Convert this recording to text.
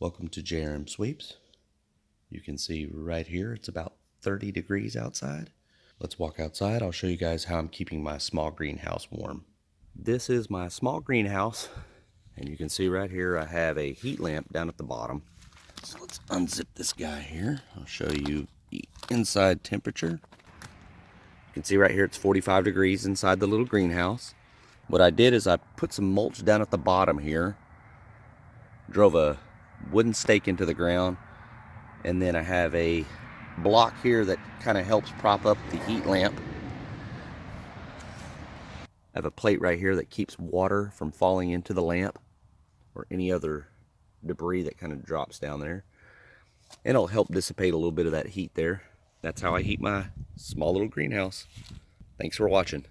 Welcome to JRMSweeps. You can see right here it's about 30 degrees outside. Let's walk outside. I'll show you guys how I'm keeping my small greenhouse warm. This is my small greenhouse, and you can see right here I have a heat lamp down at the bottom. So let's unzip this guy here. I'll show you the inside temperature. You can see right here it's 45 degrees inside the little greenhouse. What I did is I put some mulch down at the bottom here, drove a wooden stake into the ground, and then I have a block here that kind of helps prop up the heat lamp. I have a plate right here that keeps water from falling into the lamp or any other debris that kind of drops down there, and it'll help dissipate a little bit of that heat there. That's how I heat my small little greenhouse. Thanks for watching.